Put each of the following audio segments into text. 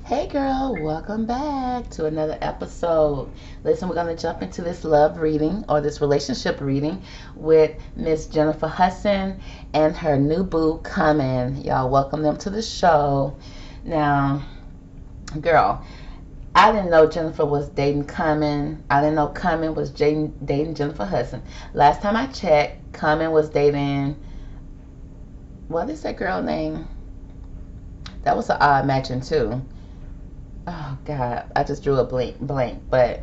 Hey girl, welcome back to another episode. Listen, we're going to jump into this love reading or this relationship reading with Miss Jennifer Hudson and her new boo coming. Y'all welcome them to the show. Now, girl, I didn't know Jennifer was dating Common. I didn't know Common was dating Jennifer Hudson. Last time I checked, Common was dating, what is that girl name? That was an odd matching too. Oh God, I just drew a blank. But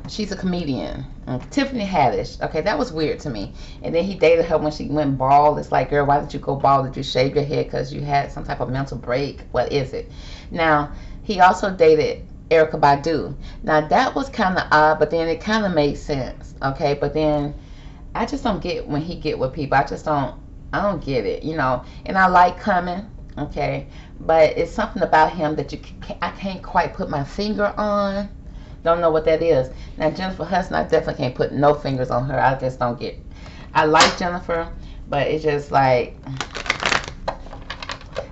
she's a comedian, Tiffany Haddish. Okay, that was weird to me. And then he dated her when she went bald. It's like, girl, why did you go bald? Did you shave your head because you had some type of mental break? What is it? Now he also dated Erica Badu. Now that was kind of odd, but then it kind of made sense. Okay, but then I just don't get when he get with people. I don't get it, you know. And I like coming. Okay, but it's something about him that I can't quite put my finger on. Don't know what that is. Now Jennifer Hudson, I definitely can't put no fingers on her. I just don't get. I like Jennifer, but it's just like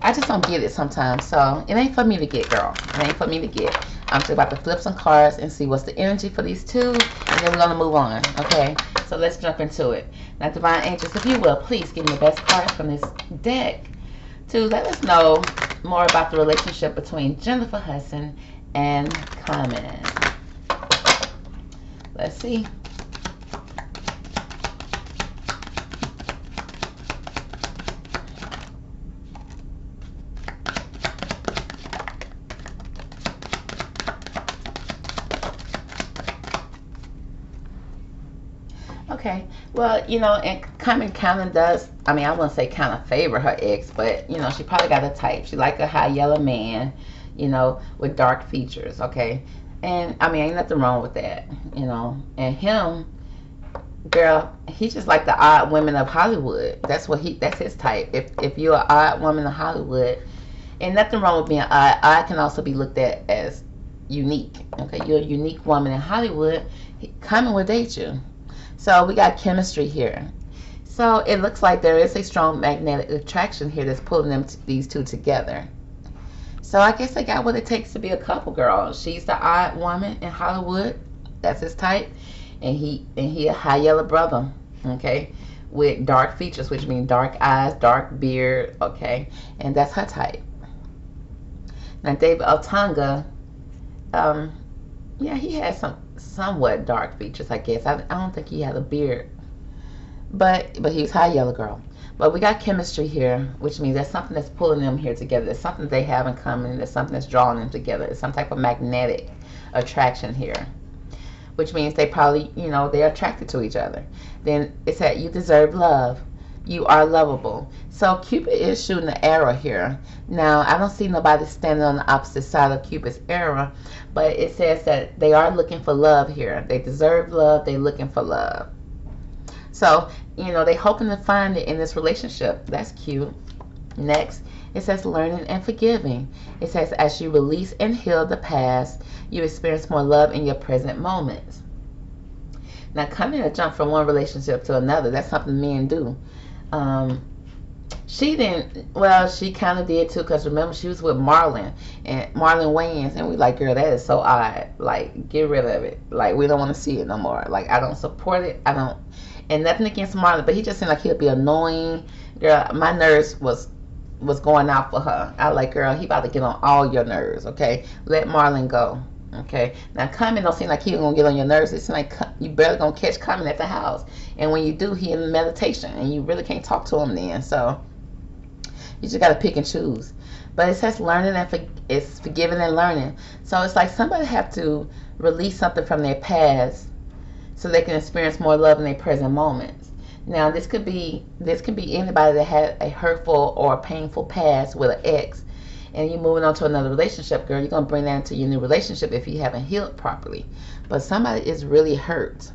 I just don't get it sometimes. So it ain't for me to get, girl. It ain't for me to get. I'm just about to flip some cards and see what's the energy for these two, and then we're gonna move on. Okay, so let's jump into it. Now, Divine Angels, if you will, please give me the best cards from this deck to let us know more about the relationship between Jennifer Hudson and Common. Let's see. Okay, well, you know, and Common kind of does, I mean, I wouldn't say kind of favor her ex, but, you know, she probably got a type. She like a high yellow man, you know, with dark features, okay? And, I mean, ain't nothing wrong with that, you know? And him, girl, he just like the odd women of Hollywood. That's his type. If you're an odd woman of Hollywood, and nothing wrong with being odd. Odd can also be looked at as unique, okay? You're a unique woman in Hollywood, Common will date you. So we got chemistry here. So it looks like there is a strong magnetic attraction here that's pulling these two together. So I guess they got what it takes to be a couple, girl. She's the odd woman in Hollywood. That's his type. And he a high yellow brother, okay, with dark features, which means dark eyes, dark beard, okay, and that's her type. Now David Altanga, yeah, he has some somewhat dark features, I guess. I don't think he had a beard, but he's high yellow, girl. But we got chemistry here, which means there's something that's pulling them here together. There's something they have in common. There's something that's drawing them together. There's some type of magnetic attraction here, which means they probably, you know, they're attracted to each other. Then it said, you deserve love. You are lovable. So Cupid is shooting an arrow here. Now, I don't see nobody standing on the opposite side of Cupid's arrow, but it says that they are looking for love here. They deserve love. They're looking for love. So, you know, they hoping to find it in this relationship. That's cute. Next, it says learning and forgiving. It says as you release and heal the past, you experience more love in your present moments. Now, coming to jump from one relationship to another, that's something men do. She didn't, well, she kind of did too, because remember, she was with Marlon Wayans, and we like, girl, that is so odd. Like, get rid of it. Like, we don't want to see it no more. Like, I don't support it. I don't, and nothing against Marlon, but he just seemed like he'll be annoying. Girl, my nerves was going out for her. I like, girl, he about to get on all your nerves, okay? Let Marlon go, okay? Now, Common don't seem like he gonna get on your nerves. It seems like you barely gonna catch Common at the house. And when you do, he in meditation, and you really can't talk to him then. So, you just gotta pick and choose. But it says learning and it's forgiving and learning. So, it's like somebody have to release something from their past so they can experience more love in their present moments. Now, this could be anybody that had a hurtful or a painful past with an ex, and you're moving on to another relationship, girl. You're gonna bring that into your new relationship if you haven't healed properly. But somebody is really hurt,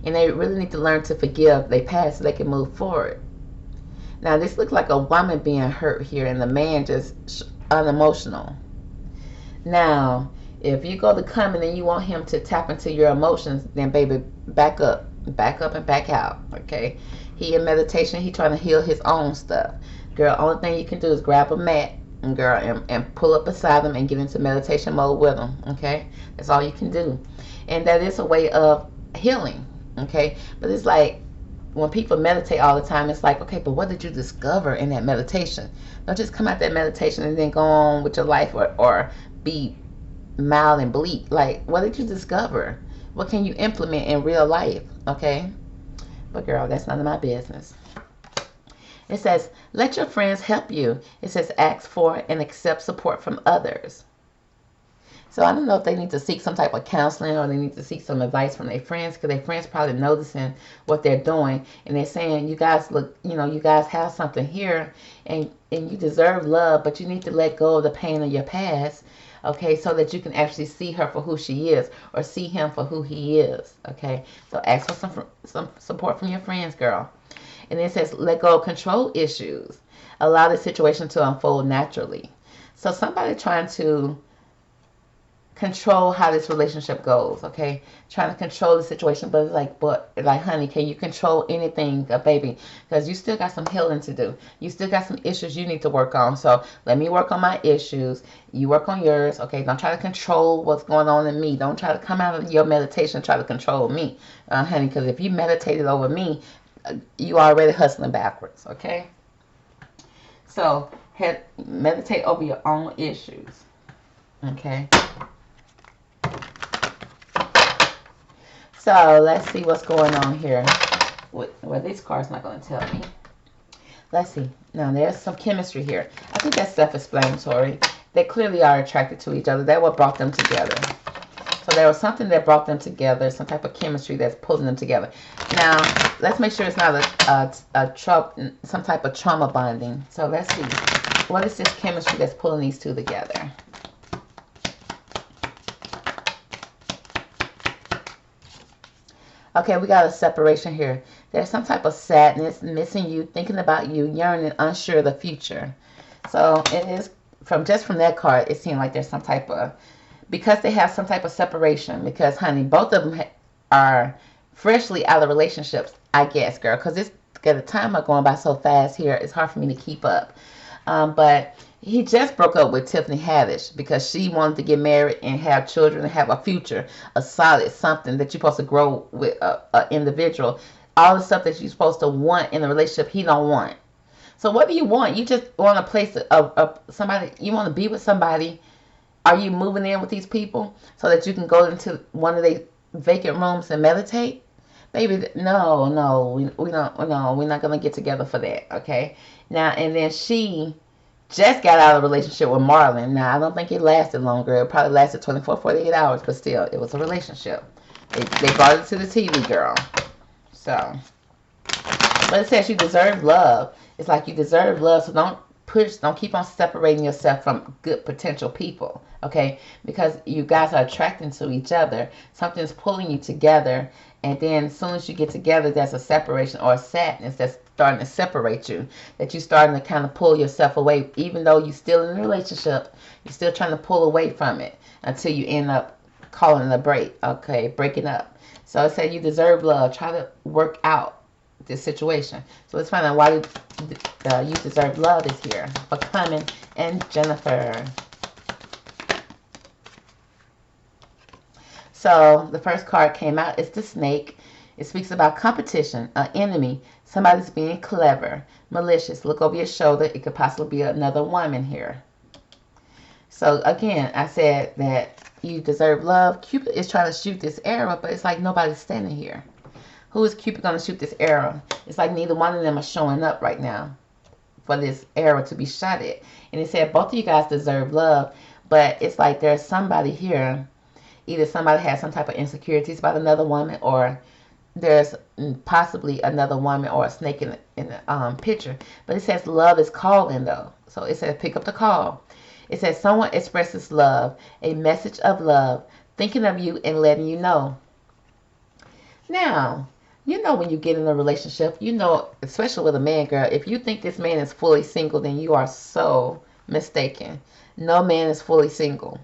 and they really need to learn to forgive their past so they can move forward. Now, this looks like a woman being hurt here, and the man just unemotional. Now, if you go to Common and you want him to tap into your emotions, then baby, back up and back out, okay? He in meditation, he trying to heal his own stuff. Girl, only thing you can do is grab a mat girl, and pull up beside them and get into meditation mode with them. Okay, that's all you can do, and that is a way of healing. Okay, but it's like when people meditate all the time, it's like, okay, but what did you discover in that meditation? Don't just come out that meditation and then go on with your life, or be mild and bleak. Like, what did you discover? What can you implement in real life? Okay, but girl, that's none of my business. It says, let your friends help you. It says, ask for and accept support from others. So I don't know if they need to seek some type of counseling, or they need to seek some advice from their friends, because their friends probably noticing what they're doing, and they're saying, you guys look, you guys have something here, and you deserve love, but you need to let go of the pain of your past, okay, so that you can actually see her for who she is, or see him for who he is. Okay, so ask for some support from your friends, girl. And then it says, let go of control issues. Allow the situation to unfold naturally. So somebody trying to control how this relationship goes, okay? Trying to control the situation, but it's like, honey, can you control anything, baby? Because you still got some healing to do. You still got some issues you need to work on. So let me work on my issues. You work on yours, okay? Don't try to control what's going on in me. Don't try to come out of your meditation and try to control me, honey, because if you meditated over me, you already hustling backwards, okay? So meditate over your own issues, okay? So let's see what's going on here. Well, this card's not going to tell me. Let's see. Now, there's some chemistry here. I think that's self-explanatory. They clearly are attracted to each other. That's what brought them together. So there was something that brought them together, some type of chemistry that's pulling them together. Now, let's make sure it's not some type of trauma bonding. So let's see. What is this chemistry that's pulling these two together? Okay, we got a separation here. There's some type of sadness, missing you, thinking about you, yearning, unsure of the future. So it is, from that card, it seemed like there's some type of, because they have some type of separation, because, honey, both of them are freshly out of relationships, I guess, girl, because the time are going by so fast here, it's hard for me to keep up. But he just broke up with Tiffany Haddish because she wanted to get married and have children and have a future, a solid something that you're supposed to grow with an individual. All the stuff that you're supposed to want in a relationship, he don't want. So what do you want? You just want a place of somebody, you want to be with somebody. Are you moving in with these people so that you can go into one of the vacant rooms and meditate? Baby, no, we don't, no, we're not going to get together for that, okay? Now, and then she just got out of a relationship with Marlon. Now, I don't think it lasted longer. It probably lasted 24, 48 hours, but still, it was a relationship. They brought it to the TV, girl. So, but it says you deserve love. It's like you deserve love, so don't keep on separating yourself from good potential people, okay? Because you guys are attracting to each other. Something's pulling you together, and then as soon as you get together, there's a separation or a sadness that's starting to separate you, that you're starting to kind of pull yourself away. Even though you're still in a relationship, you're still trying to pull away from it until you end up calling it a break, okay, breaking up. So it said you deserve love. Try to work out this situation. So let's find out why you deserve love is here for Carmen and Jennifer. So the first card came out. It's the snake. It speaks about competition, an enemy, somebody's being clever, malicious. Look over your shoulder. It could possibly be another woman here. So again, I said that you deserve love. Cupid is trying to shoot this arrow, but it's like nobody's standing here. Who is Cupid going to shoot this arrow? It's like neither one of them are showing up right now for this arrow to be shot at. And it said both of you guys deserve love, but it's like there's somebody here. Either somebody has some type of insecurities about another woman, or there's possibly another woman or a snake in the picture. But it says love is calling, though. So it says pick up the call. It says someone expresses love, a message of love, thinking of you and letting you know. Now, you know when you get in a relationship, you know, especially with a man, girl, if you think this man is fully single, then you are so mistaken. No man is fully single.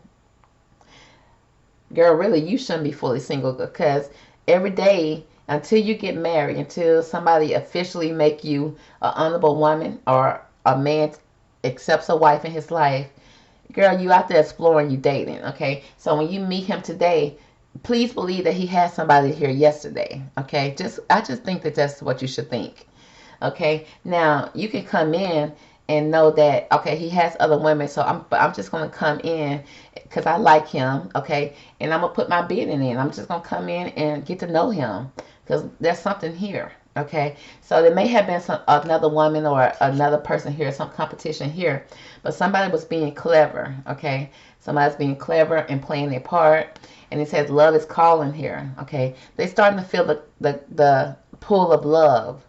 Girl, really, you shouldn't be fully single, because every day until you get married, until somebody officially make you an honorable woman or a man accepts a wife in his life, girl, you out there exploring, you dating, okay? So when you meet him today, please believe that he had somebody here yesterday, okay? I just think that that's what you should think, okay? Now, you can come in and know that, okay, he has other women, so I'm just going to come in because I like him, okay? And I'm going to put my bidding in. I'm just going to come in and get to know him because there's something here, okay? So there may have been another woman or another person here, some competition here, but somebody was being clever, okay? Somebody's being clever and playing their part. And it says love is calling here, okay? They're starting to feel the pull of love.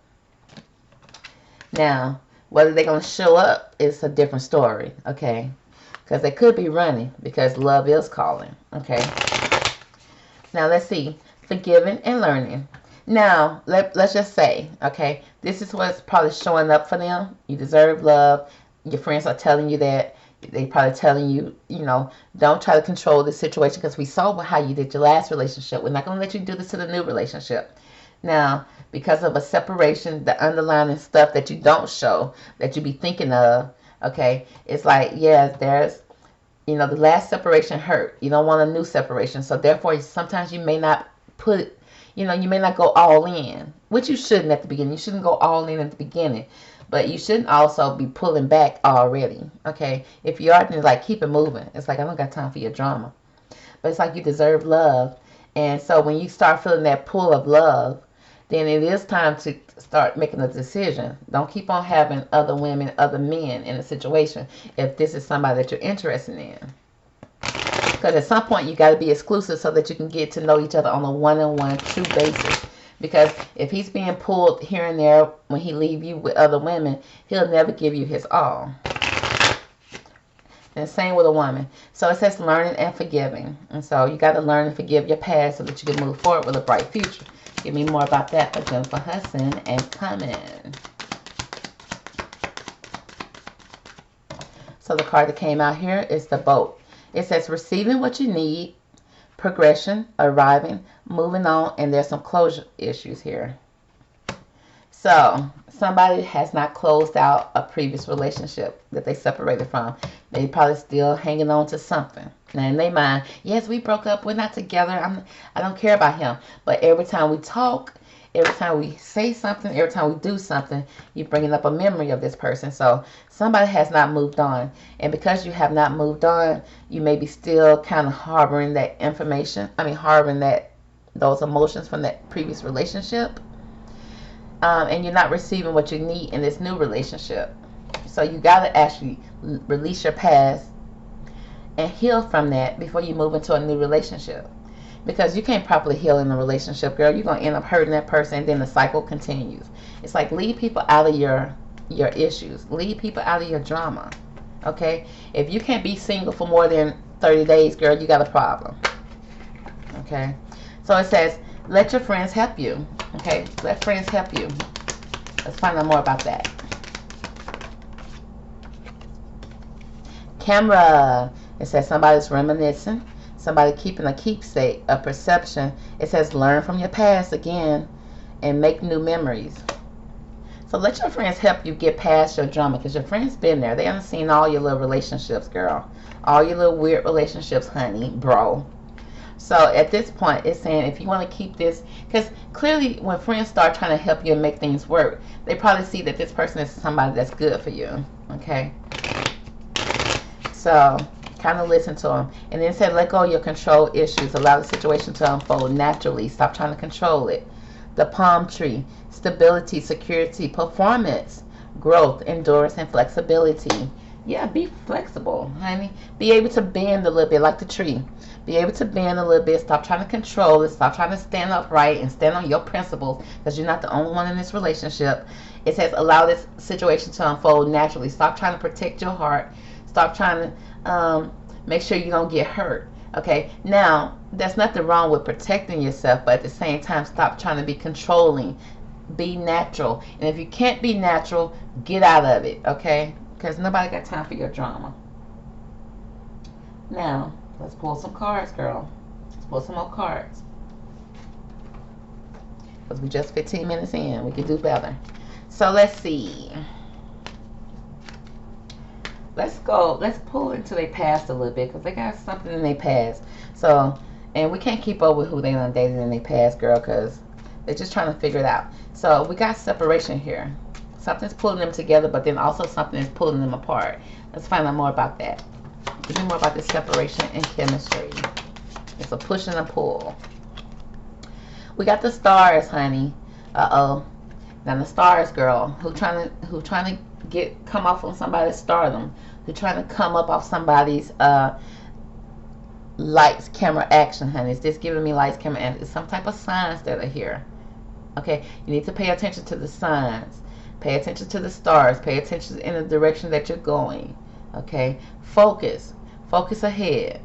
Now, whether they're going to show up is a different story, okay? Because they could be running because love is calling, okay? Now, let's see. Forgiving and learning. Now, let's just say, okay, this is what's probably showing up for them. You deserve love. Your friends are telling you that. They probably telling you, you know, don't try to control the situation because we saw how you did your last relationship. We're not going to let you do this to the new relationship. Now, because of a separation, the underlying stuff that you don't show, that you be thinking of, okay, it's like, yeah, there's, you know, the last separation hurt. You don't want a new separation. So therefore, sometimes you may not put, you know, you may not go all in, which you shouldn't at the beginning. You shouldn't go all in at the beginning. But you shouldn't also be pulling back already, okay? If you are, then it's like, keep it moving. It's like, I don't got time for your drama. But it's like you deserve love. And so when you start feeling that pull of love, then it is time to start making a decision. Don't keep on having other women, other men in a situation if this is somebody that you're interested in. Because at some point, you got to be exclusive so that you can get to know each other on a one-on-one true basis. Because if he's being pulled here and there when he leave you with other women, he'll never give you his all. And same with a woman. So it says learning and forgiving. And so you got to learn and forgive your past so that you can move forward with a bright future. Give me more about that for Jennifer Hudson and coming. So the card that came out here is the boat. It says receiving what you need, progression, arriving, moving on, and there's some closure issues here. So somebody has not closed out a previous relationship that they separated from. They probably still hanging on to something. Now in their mind, yes, we broke up, we're not together, I don't care about him. But every time we talk, every time we say something, every time we do something, you're bringing up a memory of this person. So somebody has not moved on. And because you have not moved on, you may be still kind of harboring that information. Harboring those emotions from that previous relationship. And you're not receiving what you need in this new relationship. So you got to actually release your past and heal from that before you move into a new relationship. Because you can't properly heal in a relationship, girl. You're going to end up hurting that person, and then the cycle continues. It's like, leave people out of your issues. Leave people out of your drama. Okay? If you can't be single for more than 30 days, girl, you got a problem. Okay? So it says, let your friends help you. Okay? Let friends help you. Let's find out more about that. Camera. It says somebody's reminiscing. Somebody keeping a keepsake, a perception. It says learn from your past again and make new memories. So let your friends help you get past your drama, because your friends been there. They haven't seen all your little relationships, girl. All your little weird relationships, honey, bro. So at this point, it's saying if you want to keep this, because clearly when friends start trying to help you and make things work, they probably see that this person is somebody that's good for you. Okay? So kind of listen to them. And then it said, let go of your control issues. Allow the situation to unfold naturally. Stop trying to control it. The palm tree. Stability, security, performance, growth, endurance, and flexibility. Yeah, be flexible, honey. Be able to bend a little bit like the tree. Be able to bend a little bit. Stop trying to control it. Stop trying to stand upright and stand on your principles, because you're not the only one in this relationship. It says, allow this situation to unfold naturally. Stop trying to protect your heart. Stop trying to make sure you don't get hurt. Okay, now there's nothing wrong with protecting yourself, but at the same time, stop trying to be controlling. Be natural. And if you can't be natural, get out of it. Okay, because nobody got time for your drama. Now let's pull some cards, girl. Let's pull some more cards, because we're just 15 minutes in. We can do better. So let's see. let's pull into their past a little bit, because they got something in their past. So, and we can't keep up with who they done dated in their past, girl, because they're just trying to figure it out. So we got separation here. Something's pulling them together, but then also something is pulling them apart. Let's find out more about that. Give me more about this separation and chemistry. It's a push and a pull. We got the stars, honey. Uh-oh. Now the stars, girl, who trying to come off on somebody's stardom, who trying to come up off somebody's lights, camera, action, honey. Is this giving me lights, camera, action? It's some type of signs that are here. Okay, you need to pay attention to the signs. Pay attention to the stars. Pay attention in the direction that you're going. Okay, focus. Focus ahead.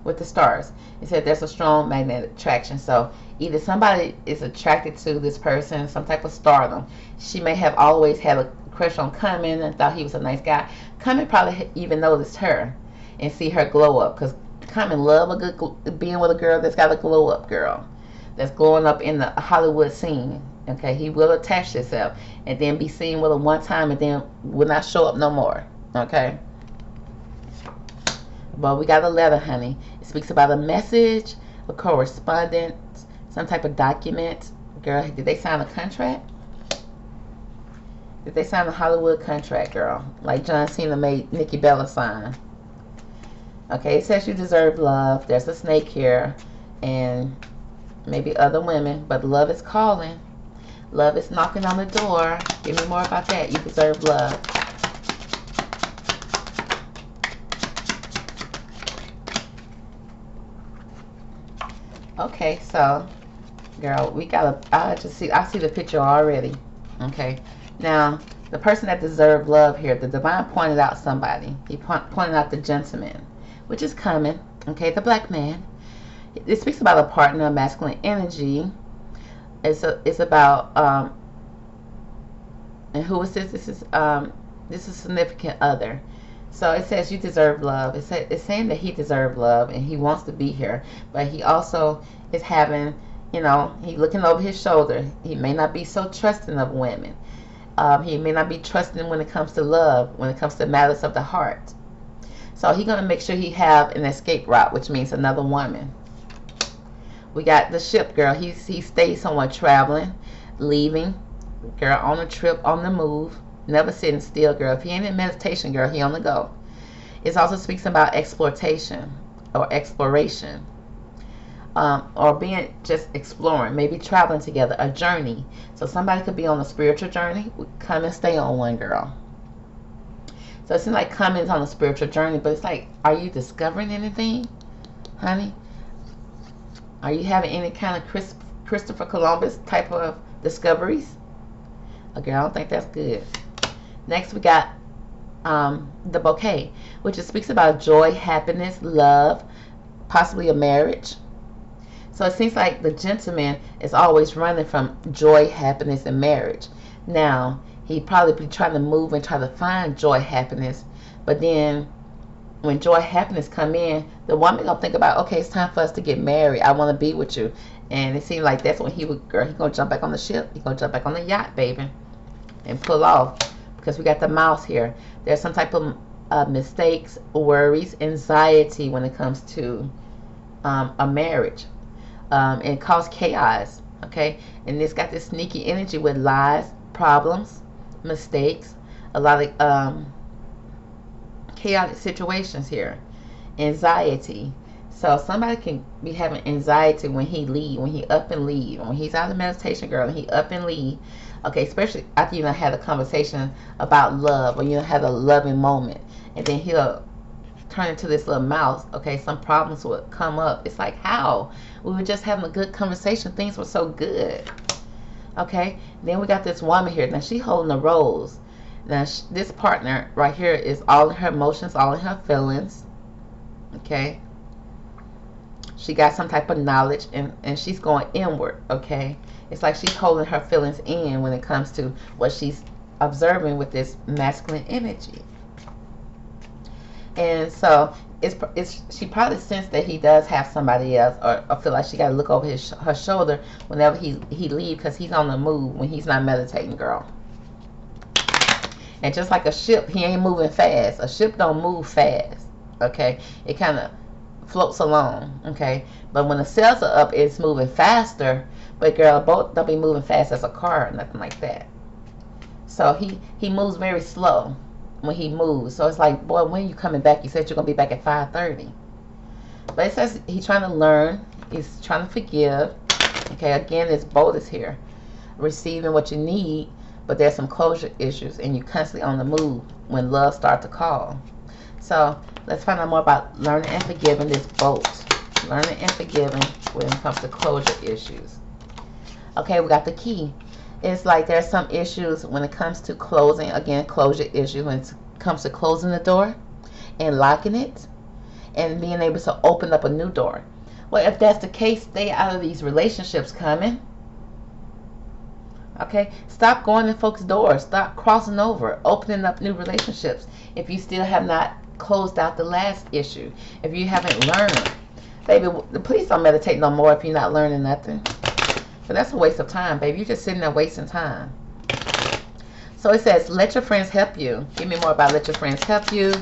With the stars, it said there's a strong magnetic attraction. So either somebody is attracted to this person, some type of stardom. She may have always had a crush on Cumming and thought he was a nice guy. Cumming probably even noticed her and see her glow up, because Cumming love a good being with a girl that's got a glow up girl, that's glowing up in the Hollywood scene. Okay, he will attach himself and then be seen with her one time and then will not show up no more. Okay. But we got a letter, honey. It speaks about a message, a correspondence, some type of document. Girl, did they sign a contract? Did they sign a Hollywood contract, girl? Like John Cena made Nikki Bella sign. Okay, it says you deserve love. There's a snake here. And maybe other women. But love is calling. Love is knocking on the door. Give me more about that. You deserve love. Okay, so girl, we gotta, I see the picture already. Okay, now the person that deserved love here, the divine pointed out somebody. He pointed out the gentleman, which is coming. Okay, the black man. It speaks about a partner, masculine energy. It's about and who is this? This is significant other. So it says you deserve love. It's saying that he deserved love and he wants to be here, but he also is having, you know, he looking over his shoulder. He may not be so trusting of women. He may not be trusting when it comes to love, when it comes to matters of the heart. So he's gonna make sure he have an escape route, which means another woman. We got the ship, girl. He stays somewhere traveling, leaving, girl, on a trip, on the move. Never sitting still, girl. If he ain't in meditation, girl, he on the go. It also speaks about exploitation or exploration, or being just exploring, maybe traveling together, a journey. So somebody could be on a spiritual journey. Come and stay on one, girl. So it seems like Cummings on a spiritual journey, but it's like, are you discovering anything, honey? Are you having any kind of Christopher Columbus type of discoveries? Okay, I don't think that's good. Next, we got the bouquet, which speaks about joy, happiness, love, possibly a marriage. So it seems like the gentleman is always running from joy, happiness, and marriage. Now, he'd probably be trying to move and try to find joy, happiness, but then when joy, happiness come in, the woman gonna think about, okay, it's time for us to get married. I want to be with you. And it seemed like that's when he gonna jump back on the ship. He gonna jump back on the yacht, baby, and pull off. Because we got the mouse here. There's some type of mistakes, worries, anxiety when it comes to a marriage. And cause chaos. Okay, and it's got this sneaky energy with lies, problems, mistakes, a lot of chaotic situations here, anxiety. So somebody can be having anxiety when he leave, when he up and leave, when he's out of meditation, girl, and he up and leave. Okay, especially after you done had a conversation about love, or you done had a loving moment, and then he'll turn into this little mouse. Okay, some problems would come up. It's like, how? We were just having a good conversation. Things were so good. Okay, then we got this woman here. Now she holding a rose. Now this partner right here is all in her emotions, all in her feelings. Okay, she got some type of knowledge, and she's going inward. Okay, it's like she's holding her feelings in when it comes to what she's observing with this masculine energy. And so she probably sensed that he does have somebody else, or feel like she got to look over her shoulder whenever he leaves, because he's on the move when he's not meditating, girl. And just like a ship, he ain't moving fast. A ship don't move fast. Okay, it kind of floats along. Okay, but when the sails are up, it's moving faster. But girl, a boat don't be moving fast as a car or nothing like that. So he moves very slow when he moves. So it's like, boy, when are you coming back? You said you're gonna be back at 5:30. But it says he's trying to learn. He's trying to forgive. Okay, again, this boat is here, receiving what you need. But there's some closure issues, and you're constantly on the move when love starts to call. So let's find out more about learning and forgiving this boat. Learning and forgiving when it comes to closure issues. Okay, we got the key. It's like there's some issues when it comes to closing. Again, closure issues when it comes to closing the door and locking it and being able to open up a new door. Well, if that's the case, stay out of these relationships coming. Okay, stop going in folks' doors. Stop crossing over, opening up new relationships. If you still have not closed out the last issue, if you haven't learned, baby, please don't meditate no more if you're not learning nothing. But that's a waste of time, baby. You're just sitting there wasting time. So it says, let your friends help you. Give me more about let your friends help you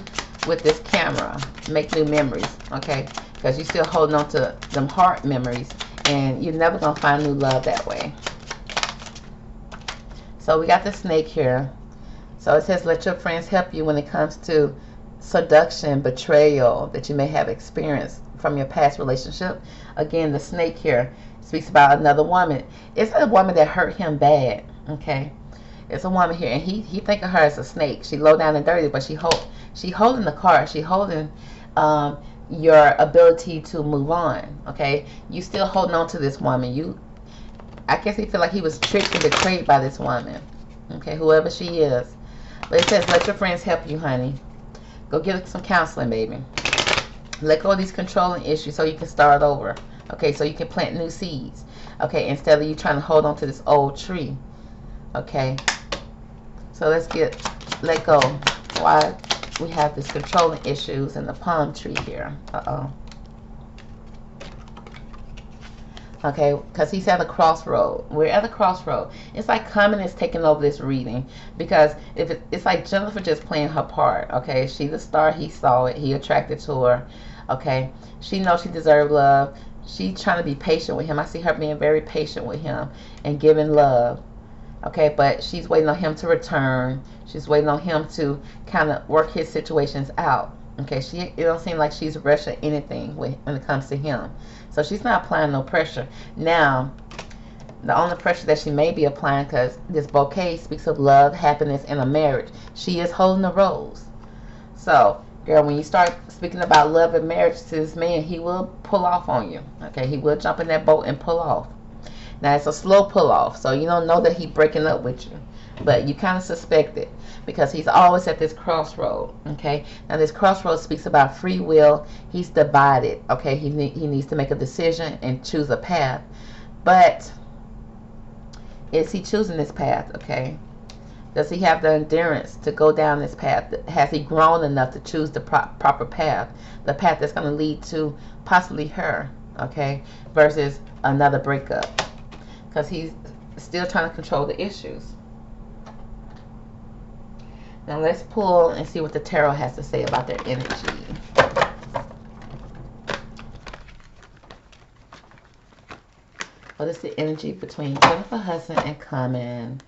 with this camera. Make new memories, okay? Because you're still holding on to them heart memories, and you're never going to find new love that way. So we got the snake here. So it says, let your friends help you when it comes to seduction, betrayal that you may have experienced from your past relationship. Again, the snake here speaks about another woman. It's a woman that hurt him bad, okay? It's a woman here, and he think of her as a snake. She low down and dirty, but she holding the card. She holding your ability to move on, okay? You still holding on to this woman. I guess he feel like he was tricked and betrayed by this woman, okay? Whoever she is. But it says, let your friends help you, honey. Go get some counseling, baby. Let go of these controlling issues so you can start over. Okay, so you can plant new seeds. Okay, instead of you trying to hold on to this old tree. Okay. So let's let go. Why we have this controlling issues in the palm tree here. Okay, because he's at a crossroad. We're at a crossroad. It's like Common is taking over this reading, because it's like Jennifer just playing her part. Okay, she the star. He saw it. He attracted to her. Okay, she knows she deserves love. She's trying to be patient with him. I see her being very patient with him and giving love. Okay, but she's waiting on him to return. She's waiting on him to kind of work his situations out. Okay, it don't seem like she's rushing anything when it comes to him. So she's not applying no pressure. Now, the only pressure that she may be applying, because this bouquet speaks of love, happiness, and a marriage. She is holding the rose. So, girl, when you start speaking about love and marriage to this man, he will pull off on you. Okay, he will jump in that boat and pull off. Now, it's a slow pull off, so you don't know that he's breaking up with you. But you kind of suspect it, because he's always at this crossroad. Okay, now this crossroad speaks about free will. He's divided. Okay, he needs to make a decision and choose a path. But is he choosing this path? Okay, does he have the endurance to go down this path? Has he grown enough to choose the proper path, the path that's going to lead to possibly her? Okay, versus another breakup, because he's still trying to control the issues. Now let's pull and see what the tarot has to say about their energy. What is the energy between Jennifer Hudson and Common?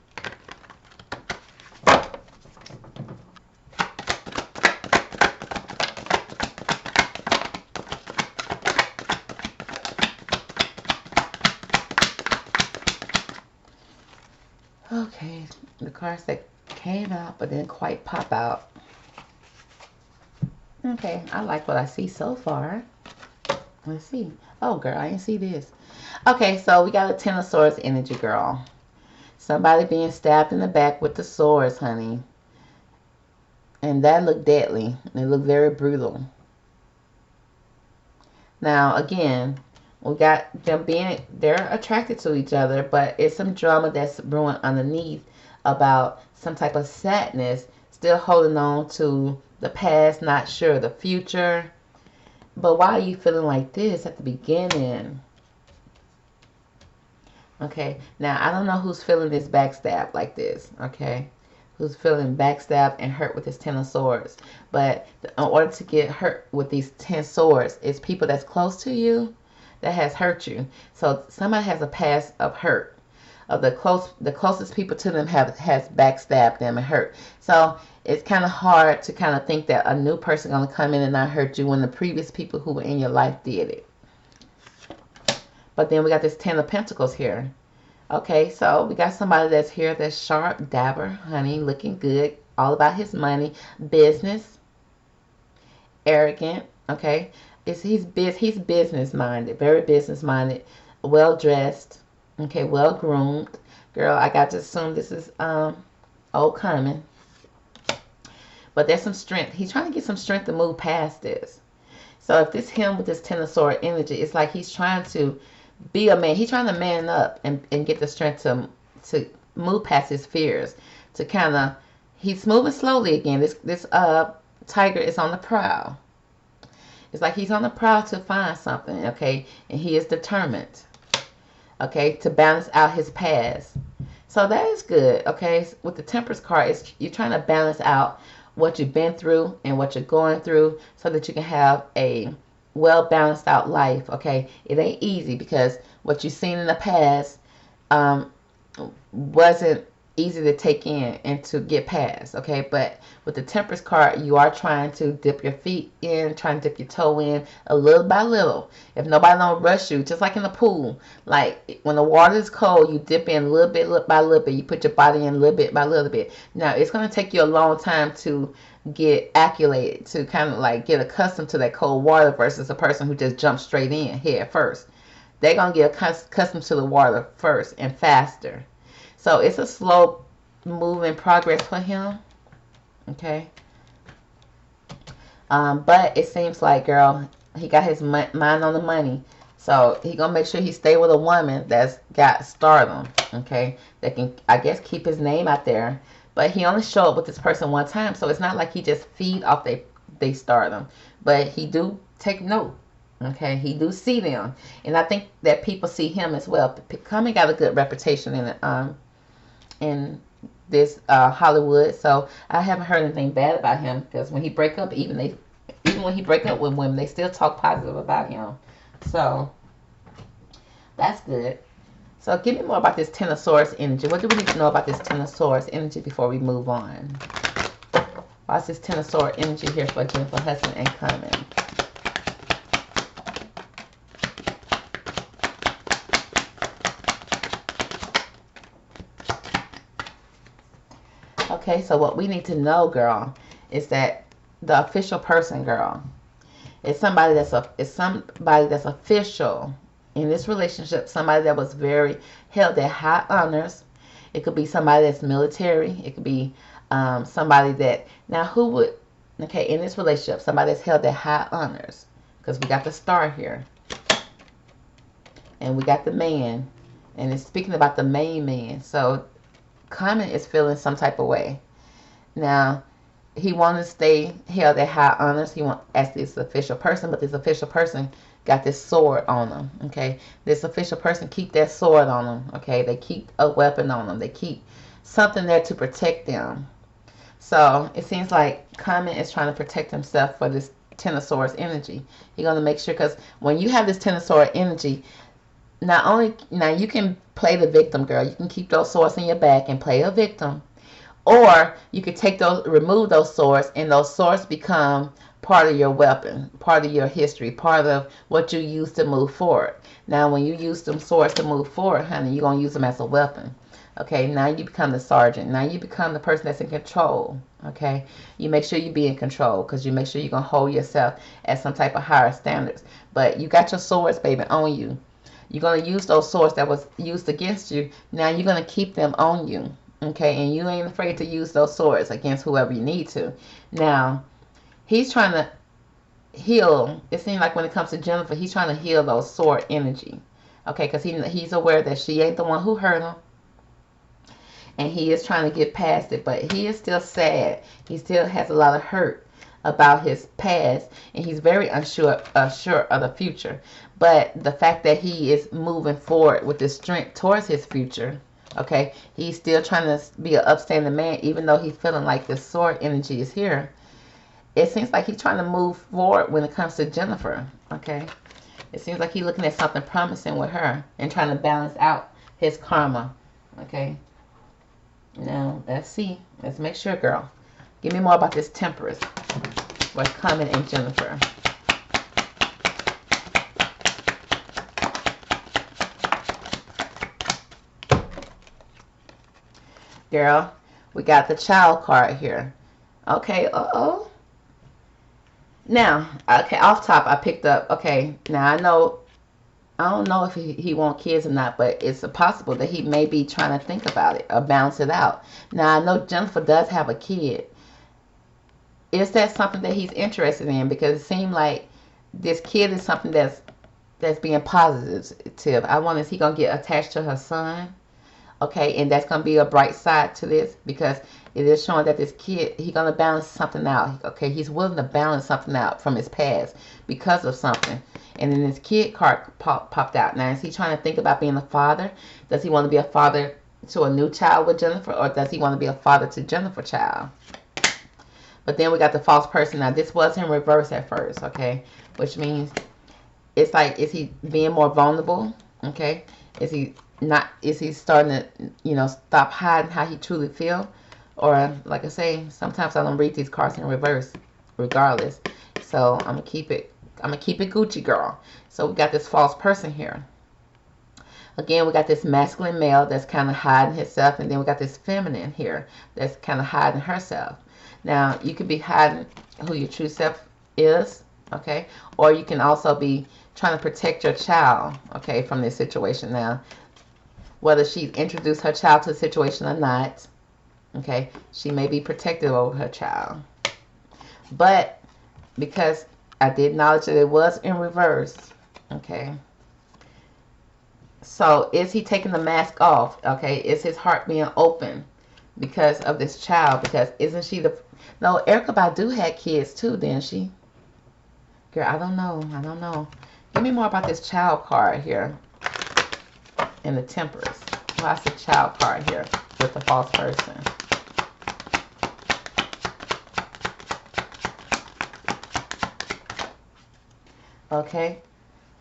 Okay, the cards that came out but didn't quite pop out. Okay, I like what I see so far. Let's see. Oh, girl, I didn't see this. Okay, so we got a Ten of Swords energy, girl. Somebody being stabbed in the back with the swords, honey. And that looked deadly. It looked very brutal. Now, again, we got them they're attracted to each other, but it's some drama that's brewing underneath about some type of sadness, still holding on to the past, not sure the future. But why are you feeling like this at the beginning? Okay, now I don't know who's feeling this backstab like this, okay? who's feeling backstabbed and hurt with this 10 of swords. But in order to get hurt with these 10 swords, it's people that's close to you that has hurt you. So somebody has a past of hurt. Of the closest people to them has backstabbed them and hurt. So it's kind of hard to kind of think that a new person gonna come in and not hurt you when the previous people who were in your life did it. But then we got this 10 of Pentacles here. Okay, so we got somebody that's here that's sharp, dapper, honey, looking good, all about his money, business, arrogant. Okay, he's business minded, very business minded, well dressed. Okay, well groomed. Girl, I got to assume this is old coming. But there's some strength. He's trying to get some strength to move past this. So if this him with this 10 of sword energy, it's like he's trying to be a man. He's trying to man up and get the strength to move past his fears. To kind of, he's moving slowly again. This tiger is on the prowl. It's like he's on the prowl to find something, okay? And he is determined, okay, to balance out his past. So that is good, okay? With the Temperance card, you're trying to balance out what you've been through and what you're going through so that you can have a well balanced out life, okay? It ain't easy because what you've seen in the past wasn't easy to take in and to get past, okay? But with the Temperance card, you are trying to dip your feet in, trying to dip your toe in a little by little. If nobody don't rush you, just like in the pool, like when the water is cold, you dip in a little bit by little bit. You put your body in a little bit by little bit. Now, it's going to take you a long time to get acclimated, to kind of like get accustomed to that cold water versus a person who just jumps straight in head first. They're going to get accustomed to the water first and faster. So it's a slow moving progress for him, okay? But it seems like, girl, he got his mind on the money. So he gonna make sure he stay with a woman that's got stardom, okay? That can, I guess, keep his name out there. But he only showed up with this person one time, so it's not like he just feed off they stardom. But he do take note, okay? He do see them, and I think that people see him as well. Cumming got a good reputation in this Hollywood, so I haven't heard anything bad about him, because when he break up, even when he break up with women, they still talk positive about him. So that's good. So give me more about this Ten of Swords energy. What do we need to know about this Ten of Swords energy before we move on? What's this Ten of Swords energy here for Jennifer Hudson and Cumming? Okay, so what we need to know, girl, is that the official person, girl, is somebody that's official in this relationship. Somebody that was very held at high honors. It could be somebody that's military. It could be somebody that, now who would, okay, in this relationship, somebody that's held at high honors, because we got the star here, and we got the man, and it's speaking about the main man. So Carmen is feeling some type of way. Now, he wants to stay held at high honors. He wants as this official person, but this official person got this sword on them, okay? This official person keep that sword on them, okay? They keep a weapon on them. They keep something there to protect them. So it seems like Carmen is trying to protect himself for this Ten of Swords energy. He's going to make sure, because when you have this Ten of Swords energy, not only, now you can play the victim, girl. You can keep those swords in your back and play a victim. Or you could take those, remove those swords, and those swords become part of your weapon, part of your history, part of what you use to move forward. Now, when you use them swords to move forward, honey, you're going to use them as a weapon. Okay, now you become the sergeant. Now you become the person that's in control. Okay, you make sure you be in control, because you make sure you're going to hold yourself at some type of higher standards. But you got your swords, baby, on you. You're going to use those swords that was used against you. Now you're going to keep them on you. Okay, and you ain't afraid to use those swords against whoever you need to. Now, he's trying to heal. It seems like when it comes to Jennifer, he's trying to heal those sword energy. Okay, because he's aware that she ain't the one who hurt him. And he is trying to get past it. But he is still sad. He still has a lot of hurt about his past. And he's very unsure of the future. But the fact that he is moving forward with this strength towards his future, Okay, he's still trying to be an upstanding man, even though he's feeling like the sword energy is here. It seems like he's trying to move forward when it comes to Jennifer. Okay, it seems like he's looking at something promising with her and trying to balance out his karma. Okay, now let's see. Let's make sure, girl. Give me more about this Temperance. What's coming in Jennifer? Girl, we got the child card here. Okay, uh-oh. Now, okay, off top, I picked up, okay, now I don't know if he want kids or not, but it's possible that he may be trying to think about it or balance it out. Now, I know Jennifer does have a kid. Is that something that he's interested in? Because it seemed like this kid is something that's being positive. I wonder, is he going to get attached to her son? Okay, and that's going to be a bright side to this, because it is showing that this kid, he's going to balance something out. Okay, he's willing to balance something out from his past because of something. And then this kid card popped out. Now, is he trying to think about being a father? Does he want to be a father to a new child with Jennifer, or does he want to be a father to Jennifer's child? But then we got the false person. Now, this was in reverse at first, okay? Which means it's like, is he being more vulnerable? Okay, is he starting to, stop hiding how he truly feel? Or, like I say, sometimes I don't read these cards in reverse regardless. So I'm gonna keep it Gucci, girl. So we got this false person here. Again, we got this masculine male that's kind of hiding himself, and then we got this feminine here that's kind of hiding herself. Now, you could be hiding who your true self is, okay? Or you can also be trying to protect your child, okay, from this situation. Now, whether she's introduced her child to the situation or not, okay, she may be protective over her child. But because I did acknowledge that it was in reverse, okay, so is he taking the mask off? Okay, is his heart being open because of this child? Because isn't she no, Erykah Badu had kids too, didn't she? Girl, I don't know. Give me more about this child card here in the Temperance. Why's the child card here with the false person? Okay,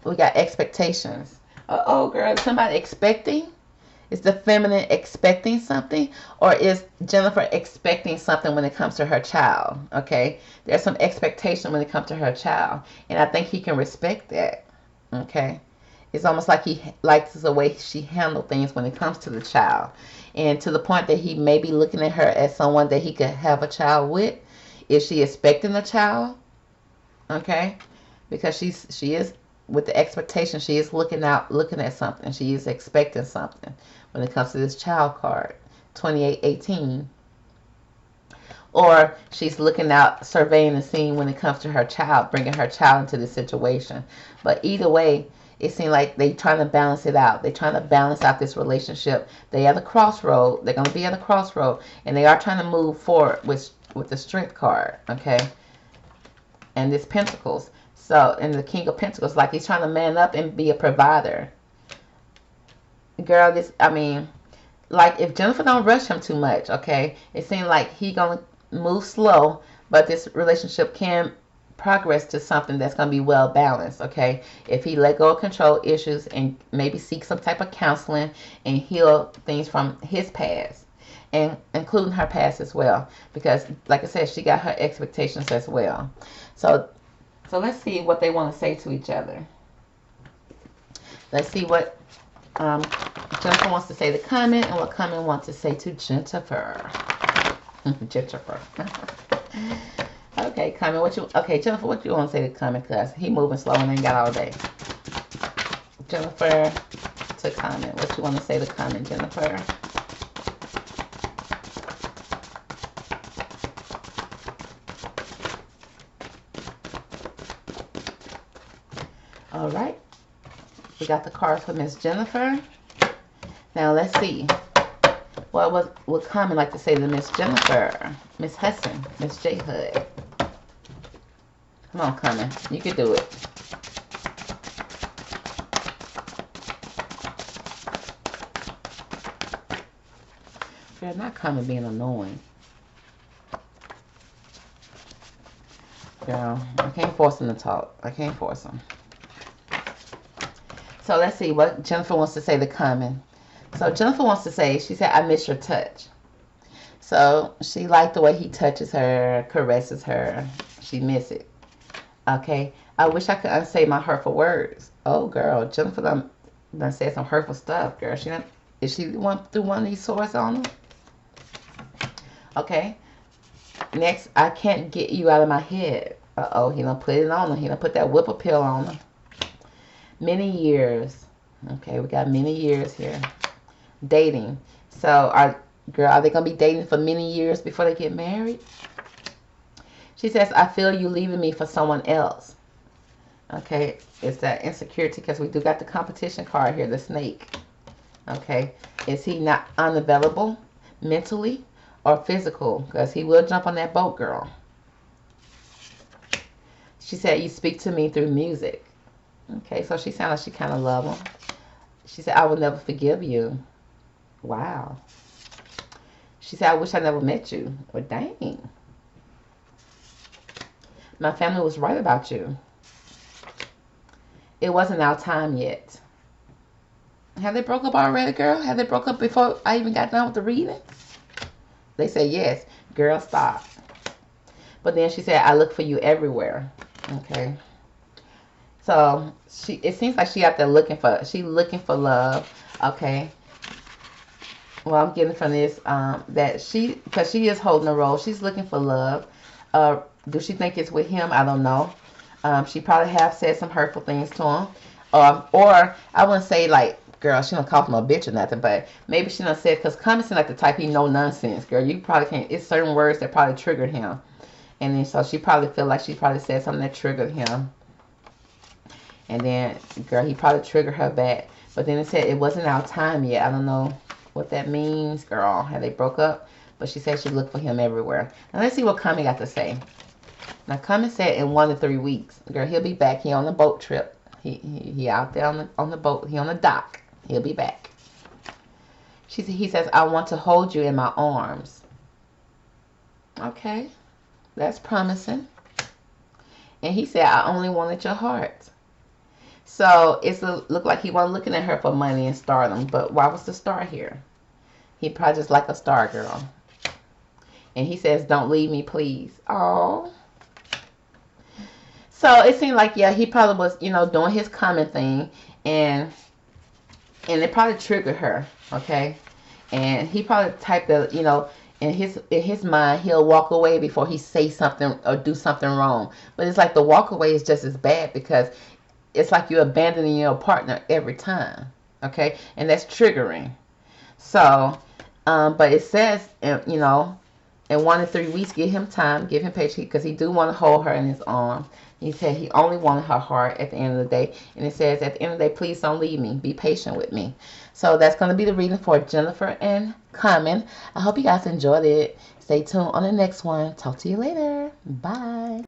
we got expectations. Uh-oh, girl, somebody expecting? Is the feminine expecting something? Or is Jennifer expecting something when it comes to her child? Okay, there's some expectation when it comes to her child. And I think he can respect that. Okay, it's almost like he likes the way she handled things when it comes to the child. And to the point that he may be looking at her as someone that he could have a child with. Is she expecting a child? Okay, because she is with the expectation, she is looking at something. She is expecting something when it comes to this child card, 2818. Or she's looking out, surveying the scene when it comes to her child, bringing her child into this situation. But either way, it seems like they're trying to balance it out. They're trying to balance out this relationship. They're at a crossroad. They're going to be at a crossroad. And they are trying to move forward with the Strength card, okay? And this Pentacles. So, and the King of Pentacles, like he's trying to man up and be a provider. Girl, like if Jennifer don't rush him too much, okay, it seems like he gonna move slow, but this relationship can progress to something that's gonna be well balanced, okay? If he let go of control issues and maybe seek some type of counseling and heal things from his past, and including her past as well, because like I said, she got her expectations as well. So let's see what they want to say to each other. Let's see what Jennifer wants to say to Carmen and what Carmen wants to say to Jennifer. Jennifer. Okay, Carmen, Jennifer, what you want to say to Carmen? Because he moving slow and ain't got all day. Jennifer to Carmen. What you want to say to Carmen, Jennifer? All right, we got the cards for Miss Jennifer. Now let's see what would Carmen like to say to Miss Jennifer, Miss Hudson, Miss J Hood. Come on, Carmen, you can do it. Girl, not coming being annoying. Girl, I can't force him to talk. I can't force him. So let's see what Jennifer wants to say to Common. So Jennifer wants to say, she said, I miss your touch. So she liked the way he touches her, caresses her. She miss it. Okay. I wish I could unsay my hurtful words. Oh, girl. Jennifer done said some hurtful stuff, girl. Is she want through one of these swords on her? Okay. Next, I can't get you out of my head. Uh-oh. He done put it on her. He done put that whipper pill on her. Many years. Okay. We got many years here. Dating. So, are they going to be dating for many years before they get married? She says, I feel you leaving me for someone else. Okay, it's that insecurity because we do got the competition card here, the snake. Okay, is he not unavailable mentally or physical? Because he will jump on that boat, girl. She said, you speak to me through music. Okay, so she sounds like she kind of love him. She said, I will never forgive you. Wow. She said, I wish I never met you. Well, dang. My family was right about you. It wasn't our time yet. Have they broke up already, girl? Have they broke up before I even got done with the reading? They said yes. Girl, stop. But then she said, I look for you everywhere. Okay. So it seems like she out there looking for love. Okay. Well, I'm getting from this that because she is holding a role, she's looking for love. Do she think it's with him? I don't know. She probably have said some hurtful things to him. Or I wouldn't say like, girl, she don't call him a bitch or nothing, but maybe she done said, because Cummins like the type he no nonsense, girl. You probably can't, it's certain words that probably triggered him. And then so she probably feel like she probably said something that triggered him. And then, girl, he probably triggered her back. But then it said it wasn't our time yet. I don't know what that means, girl. Have they broke up? But she said she looked for him everywhere. Now let's see what Cummins got to say. Now Cummins said in 1 to 3 weeks, girl, he'll be back. He on the boat trip. He out there on the boat. He on the dock. He'll be back. He says, I want to hold you in my arms. Okay, that's promising. And he said, I only wanted your heart. So it looked like he wasn't looking at her for money and stardom. But why was the star here? He probably just like a star girl. And he says, don't leave me, please. Oh. So it seemed like, yeah, he probably was, doing his common thing. And it probably triggered her, okay? And he probably typed that, in his mind, he'll walk away before he say something or do something wrong. But it's like the walk away is just as bad because it's like you're abandoning your partner every time, okay? And that's triggering. So, but it says, in 1 to 3 weeks, give him time, give him patience, because he do want to hold her in his arms. He said he only wanted her heart at the end of the day. And it says, at the end of the day, please don't leave me. Be patient with me. So that's going to be the reading for Jennifer and Common. I hope you guys enjoyed it. Stay tuned on the next one. Talk to you later. Bye.